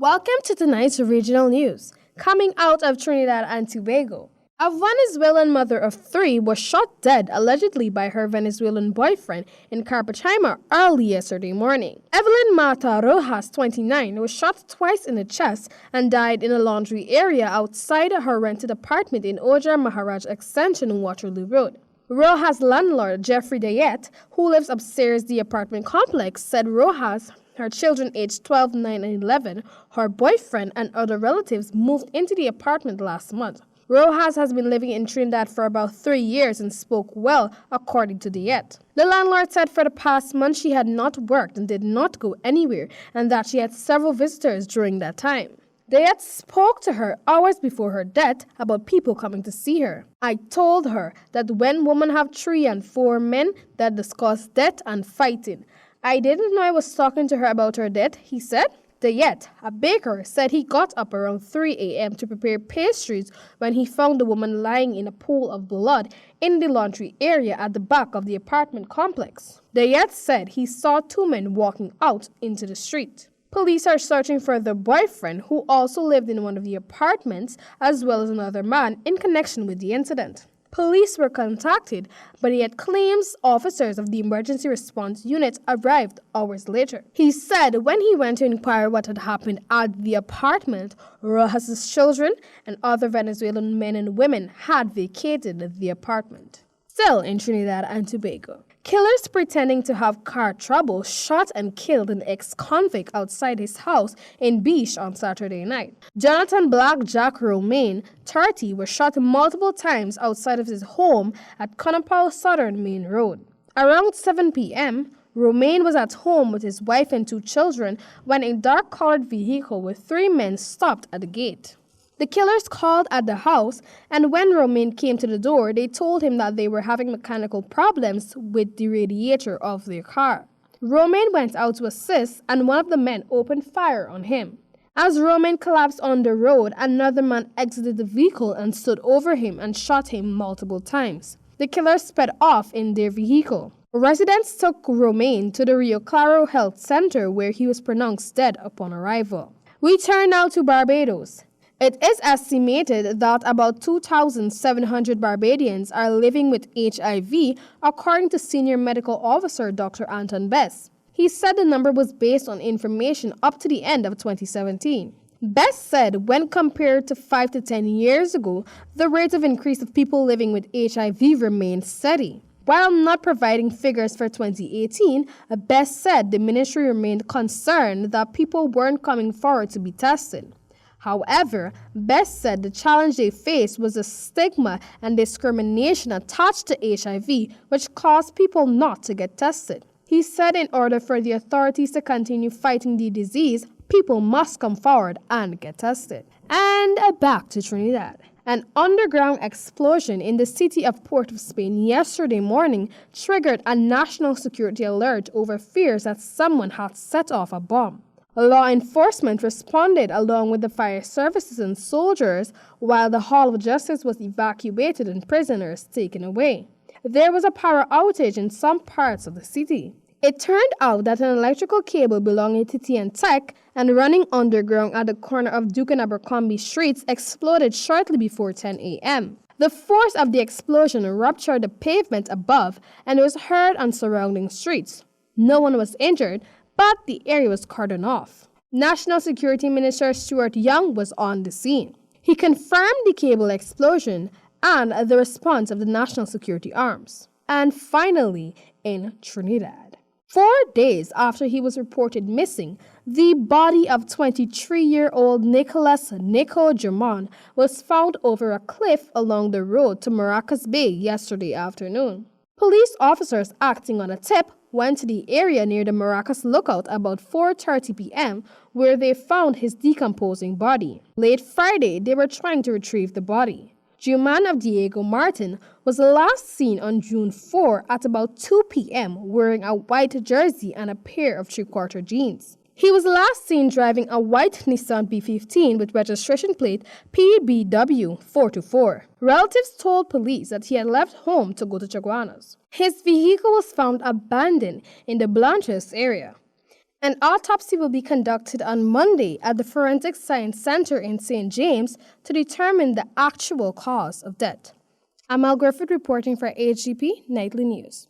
Welcome to tonight's regional news. Coming out of Trinidad and Tobago, a Venezuelan mother of 3 was shot dead allegedly by her Venezuelan boyfriend in Carpachima early yesterday morning. Evelyn Mata Rojas, 29, was shot twice in the chest and died in a laundry area outside her rented apartment in Ojar Maharaj Extension, Waterloo Road. Rojas' landlord, Jeffrey Dayet, who lives upstairs the apartment complex, said Rojas, her children aged 12, 9, and 11, her boyfriend, and other relatives moved into the apartment last month. Rojas has been living in Trinidad for about 3 years and spoke well, according to Dayet. The landlord said for the past month she had not worked and did not go anywhere, and that she had several visitors during that time. Dayet spoke to her hours before her death about people coming to see her. I told her that when women have 3 and 4 men, that discuss death and fighting. I didn't know I was talking to her about her death, he said. Dayet, a baker, said he got up around 3 a.m. to prepare pastries when he found the woman lying in a pool of blood in the laundry area at the back of the apartment complex. Dayet said he saw 2 men walking out into the street. Police are searching for the boyfriend, who also lived in one of the apartments, as well as another man in connection with the incident. Police were contacted, but yet claims officers of the emergency response unit arrived hours later. He said when he went to inquire what had happened at the apartment, Rojas' children and other Venezuelan men and women had vacated the apartment. Still in Trinidad and Tobago, killers pretending to have car trouble shot and killed an ex-convict outside his house in Beach on Saturday night. Jonathan Blackjack Romaine, 30, was shot multiple times outside of his home at Conopau Southern Main Road. Around 7 p.m., Romaine was at home with his wife and 2 children when a dark-colored vehicle with 3 men stopped at the gate. The killers called at the house, and when Romaine came to the door, they told him that they were having mechanical problems with the radiator of their car. Romaine went out to assist, and one of the men opened fire on him. As Romaine collapsed on the road, another man exited the vehicle and stood over him and shot him multiple times. The killers sped off in their vehicle. Residents took Romaine to the Rio Claro Health Center, where he was pronounced dead upon arrival. We turn now to Barbados. It is estimated that about 2,700 Barbadians are living with HIV, according to Senior Medical Officer Dr. Anton Bess. He said the number was based on information up to the end of 2017. Bess said when compared to 5 to 10 years ago, the rate of increase of people living with HIV remained steady. While not providing figures for 2018, Bess said the ministry remained concerned that people weren't coming forward to be tested. However, Bess said the challenge they faced was the stigma and discrimination attached to HIV, which caused people not to get tested. He said in order for the authorities to continue fighting the disease, people must come forward and get tested. And back to Trinidad. An underground explosion in the city of Port of Spain yesterday morning triggered a national security alert over fears that someone had set off a bomb. Law enforcement responded along with the fire services and soldiers, while the Hall of Justice was evacuated and prisoners taken away. There was a power outage in some parts of the city. It turned out that an electrical cable belonging to TNTech and running underground at the corner of Duke and Abercrombie Streets exploded shortly before 10 a.m. The force of the explosion ruptured the pavement above and was heard on surrounding streets. No one was injured, but the area was cordoned off. National Security Minister Stuart Young was on the scene. He confirmed the cable explosion and the response of the National Security Arms. And finally, in Trinidad. 4 days after he was reported missing, the body of 23-year-old Nicholas Nico German was found over a cliff along the road to Maracas Bay yesterday afternoon. Police officers acting on a tip went to the area near the Maracas Lookout about 4:30 p.m., where they found his decomposing body. Late Friday, they were trying to retrieve the body. German of Diego Martin was last seen on June 4 at about 2 p.m. wearing a white jersey and a pair of 3/4 jeans. He was last seen driving a white Nissan B15 with registration plate PBW 424. Relatives told police that he had left home to go to Chaguanas. His vehicle was found abandoned in the Blanches area. An autopsy will be conducted on Monday at the Forensic Science Center in St. James to determine the actual cause of death. I'm Al Griffith reporting for HGP Nightly News.